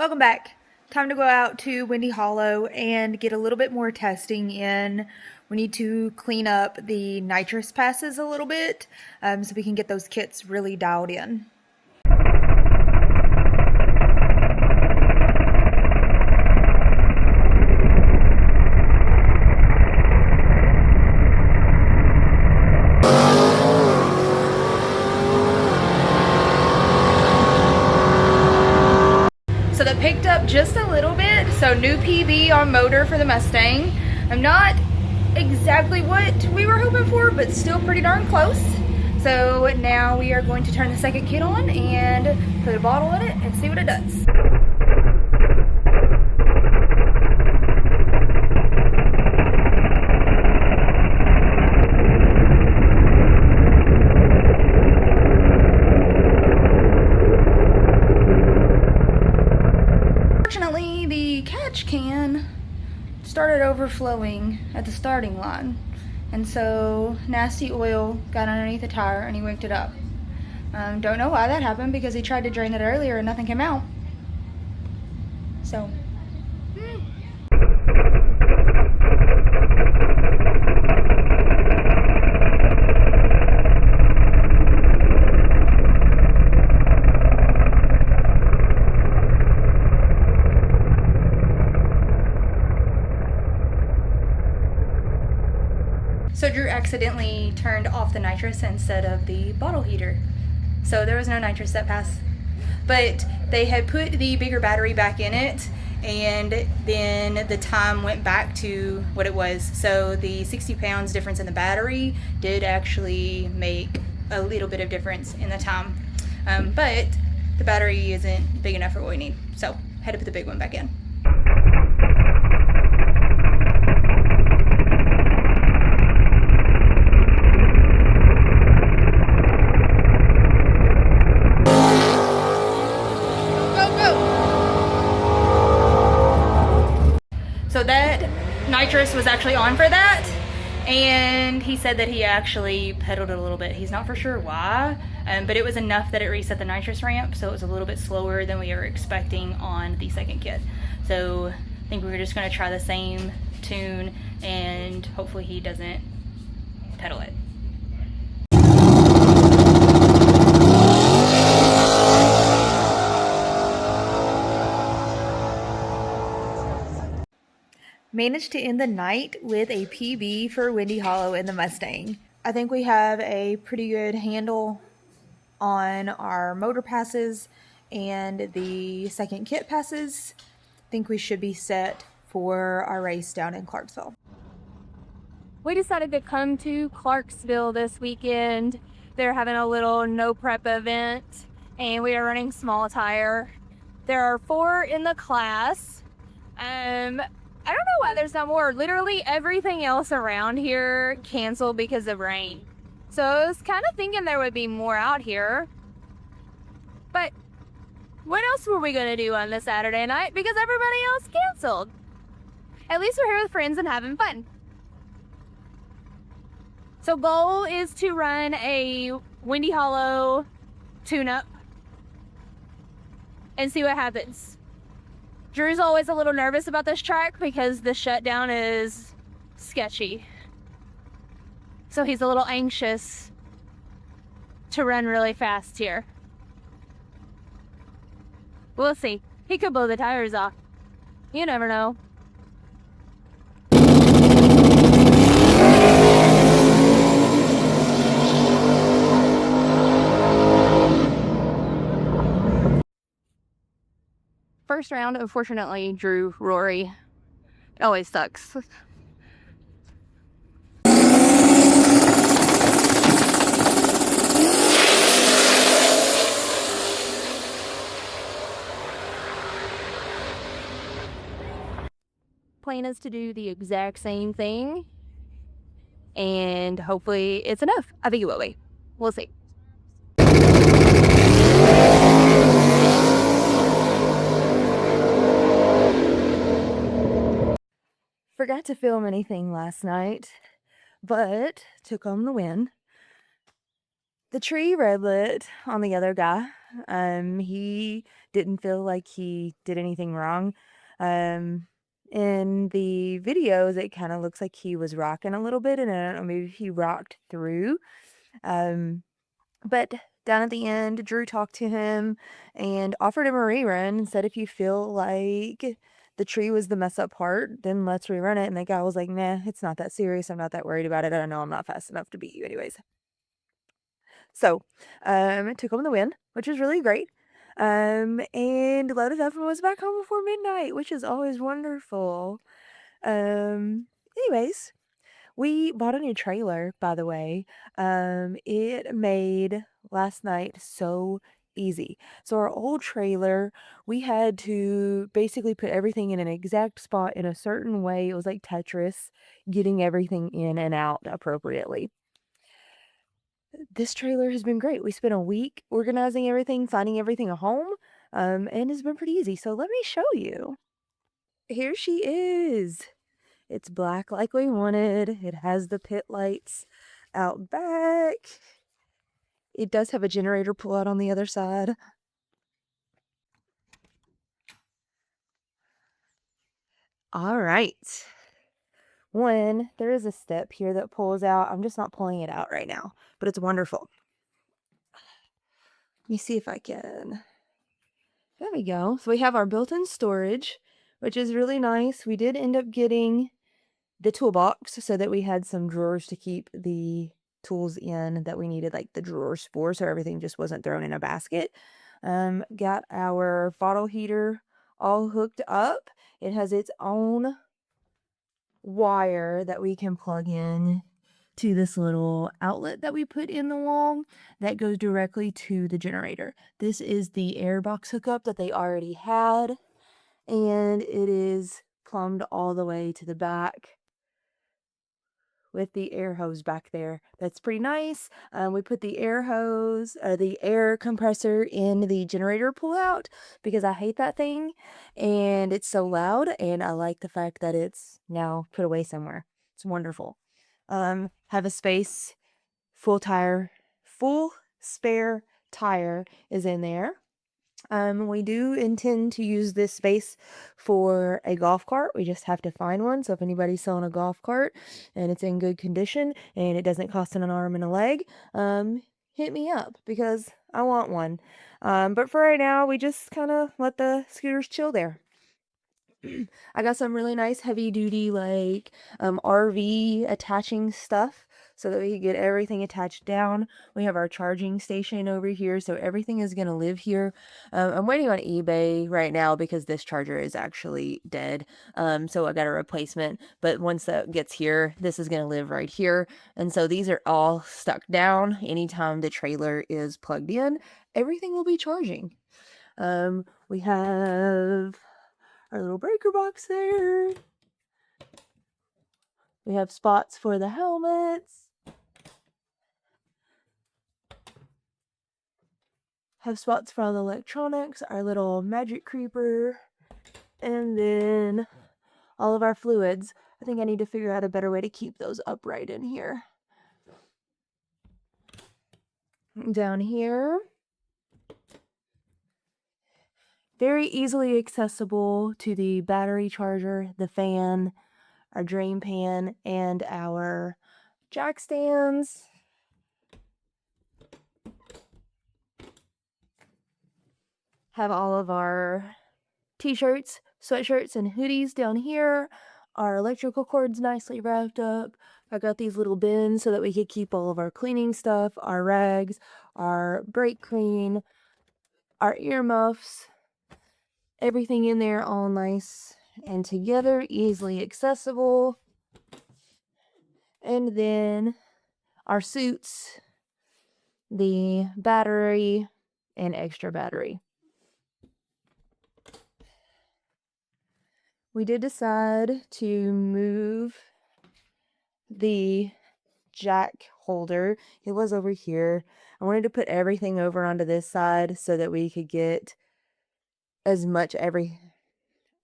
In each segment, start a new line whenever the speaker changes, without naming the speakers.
Welcome back. Time to go out to Windy Hollow and get a little bit more testing in. We need to clean up the nitrous passes a little bit so we can get those kits really dialed in. So that picked up just a little bit. So new PB on motor for the Mustang. I'm not exactly what we were hoping for, but still pretty darn close. So now we are going to turn the second kit on and put a bottle in it and see what it does. Fortunately, the catch can started overflowing at the starting line, and so nasty oil got underneath the tire and he winked it up. Don't know why that happened, because he tried to drain it earlier and nothing came out. So So Drew accidentally turned off the nitrous instead of the bottle heater. So there was no nitrous that passed. But they had put the bigger battery back in it, and then the time went back to what it was. So the 60 pounds difference in the battery did actually make a little bit of difference in the time. But the battery isn't big enough for what we need. So had to put the big one back in. So that nitrous was actually on for that, and he said that he actually pedaled it a little bit. He's not for sure why, but it was enough that it reset the nitrous ramp, so it was a little bit slower than we were expecting on the second kit. So I think we're just going to try the same tune, and hopefully he doesn't pedal it. Managed to end the night with a PB for Windy Hollow in the Mustang. I think we have a pretty good handle on our motor passes and the second kit passes. I think we should be set for our race down in Clarksville. We decided to come to Clarksville this weekend. They're having a little no prep event, and we are running small tire. There are 4 in the class. I don't know why there's not more. Literally everything else around here canceled because of rain. So I was kind of thinking there would be more out here. But what else were we going to do on this Saturday night? Because everybody else canceled. At least we're here with friends and having fun. So goal is to run a Windy Hollow tune-up and see what happens. Drew's always a little nervous about this track because the shutdown is sketchy. So he's a little anxious to run really fast here. We'll see. He could blow the tires off. You never know. First round, unfortunately, Drew Rory. It always sucks. Plan is to do the exact same thing, and hopefully it's enough. I think it will be. We'll see. Forgot to film anything last night, but took home the win. The tree redlit on the other guy. He didn't feel like he did anything wrong. Um, in the videos, it kind of looks like he was rocking a little bit, and I don't know, maybe he rocked through. Um, but down at the end, Drew talked to him and offered him a rerun and said, if you feel like the tree was the mess up part, then let's rerun it. And the guy was like, nah, it's not that serious. I'm not that worried about it. I know I'm not fast enough to beat you anyways. So, it took him the win, which is really great. And loaded up and was back home before midnight, which is always wonderful. Anyways, we bought a new trailer, by the way. It made last night so easy. So our old trailer, we had to basically put everything in an exact spot in a certain way. It was like Tetris, getting everything in and out appropriately. This trailer has been great. We spent a week organizing everything, finding everything a home, and it's been pretty easy. So let me show you. Here she is. It's black like we wanted. It has the pit lights out back. It does have a generator pull out on the other side. All right. One, there is a step here that pulls out. I'm just not pulling it out right now, but it's wonderful. Let me see if I can. There we go. So we have our built-in storage, which is really nice. We did end up getting the toolbox so that we had some drawers to keep the tools in that we needed, like the drawers for, so everything just wasn't thrown in a basket. Got our bottle heater all hooked up. It has its own wire that we can plug in to this little outlet that we put in the wall that goes directly to the generator. This is the air box hookup that they already had, and it is plumbed all the way to the back with the air hose back there. That's pretty nice. We put the air hose, the air compressor in the generator pullout because I hate that thing and it's so loud, and I like the fact that it's now put away somewhere. It's wonderful. Have a space, full spare tire is in there. We do intend to use this space for a golf cart. We just have to find one. So if anybody's selling a golf cart and it's in good condition and it doesn't cost an arm and a leg, hit me up because I want one. But for right now, we just kind of let the scooters chill there. I got some really nice heavy duty like RV attaching stuff so that we can get everything attached down. We have our charging station over here, so everything is going to live here. I'm waiting on eBay right now because this charger is actually dead. So I got a replacement, but once that gets here, this is going to live right here. And so these are all stuck down. Anytime the trailer is plugged in, everything will be charging. We have our little breaker box there. We have spots for the helmets. Have spots for all the electronics, our little magic creeper, and then all of our fluids. I think I need to figure out a better way to keep those upright in here. Down here, very easily accessible to the battery charger, the fan, our drain pan, and our jack stands. Have all of our t-shirts, sweatshirts, and hoodies down here. Our electrical cord's nicely wrapped up. I got these little bins so that we could keep all of our cleaning stuff, our rags, our brake clean, our earmuffs, everything in there all nice and together, easily accessible. And then our suits, the battery, and extra battery. We did decide to move the jack holder. It was over here. I wanted to put everything over onto this side so that we could get as much I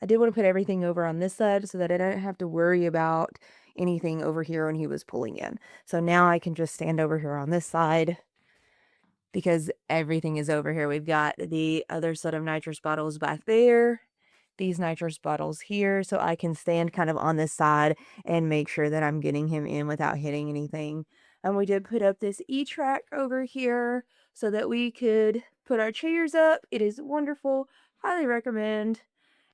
did want to put everything over on this side so that I didn't have to worry about anything over here when he was pulling in. So now I can just stand over here on this side because everything is over here. We've got the other set of nitrous bottles back there, these nitrous bottles here, so I can stand kind of on this side and make sure that I'm getting him in without hitting anything. And we did put up this E-track over here so that we could put our chairs up. It is wonderful. Highly recommend.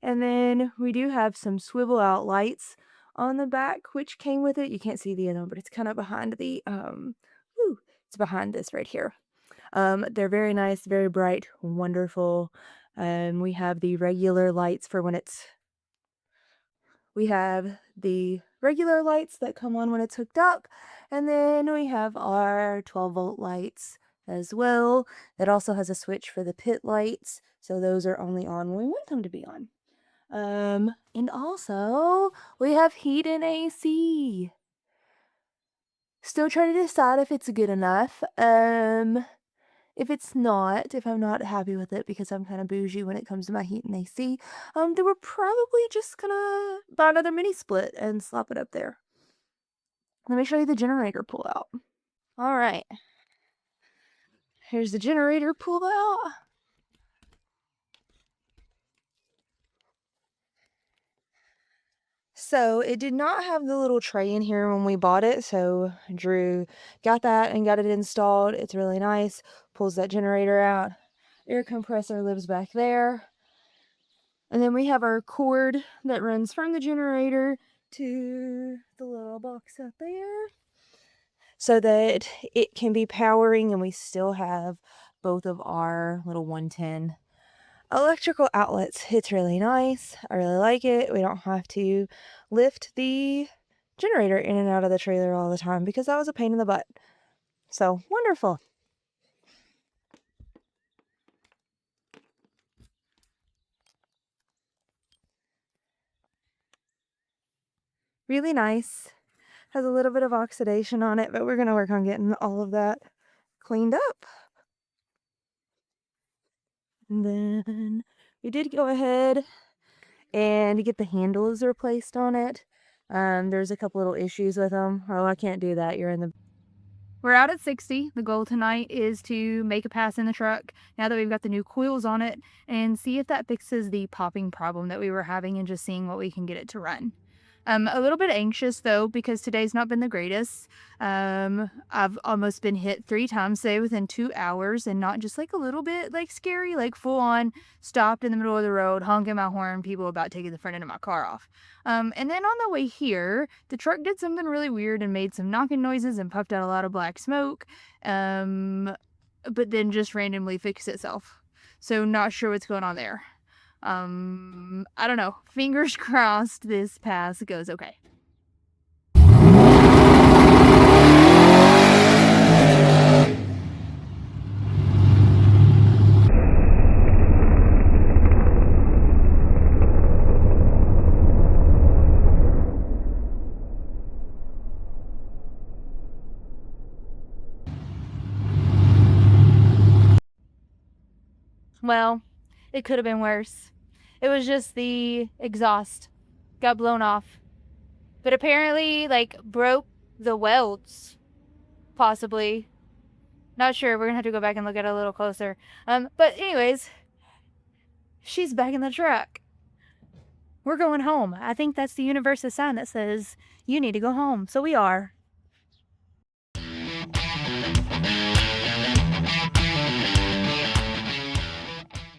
And then we do have some swivel out lights on the back, which came with it. You can't see the other, but it's kind of behind the, it's behind this right here. They're very nice, very bright, wonderful. We have the regular lights for when we have the regular lights that come on when it's hooked up. And then we have our 12-volt lights as well. It also has a switch for the pit lights. So those are only on when we want them to be on. And also we have heat and AC. Still trying to decide if it's good enough. If it's not, if I'm not happy with it because I'm kind of bougie when it comes to my heat and AC, then we're probably just gonna buy another mini split and slap it up there. Let me show you the generator pull out. All right. Here's the generator pull out. So it did not have the little tray in here when we bought it. So Drew got that and got it installed. It's really nice. Pulls that generator out. Air compressor lives back there. And then we have our cord that runs from the generator to the little box up there so that it can be powering, and we still have both of our little 110 electrical outlets. It's really nice. I really like it. We don't have to lift the generator in and out of the trailer all the time because that was a pain in the butt. So wonderful. Really nice. Has a little bit of oxidation on it, but we're going to work on getting all of that cleaned up. And then we did go ahead and get the handles replaced on it. There's a couple little issues with them. Oh, I can't do that. We're out at 60. The goal tonight is to make a pass in the truck now that we've got the new coils on it and see if that fixes the popping problem that we were having and just seeing what we can get it to run. I'm a little bit anxious though because today's not been the greatest. I've almost been hit 3 times today within 2 hours, and not just like a little bit like scary, like full on stopped in the middle of the road, honking my horn, people about taking the front end of my car off. And then on the way here, the truck did something really weird and made some knocking noises and puffed out a lot of black smoke. But then just randomly fixed itself. So not sure what's going on there. I don't know. Fingers crossed this pass goes okay. Well, it could have been worse. It was just the exhaust got blown off. But apparently, like, broke the welds. Possibly. Not sure. We're gonna have to go back and look at it a little closer. But anyways, she's back in the truck. We're going home. I think that's the universe's sign that says, you need to go home. So we are.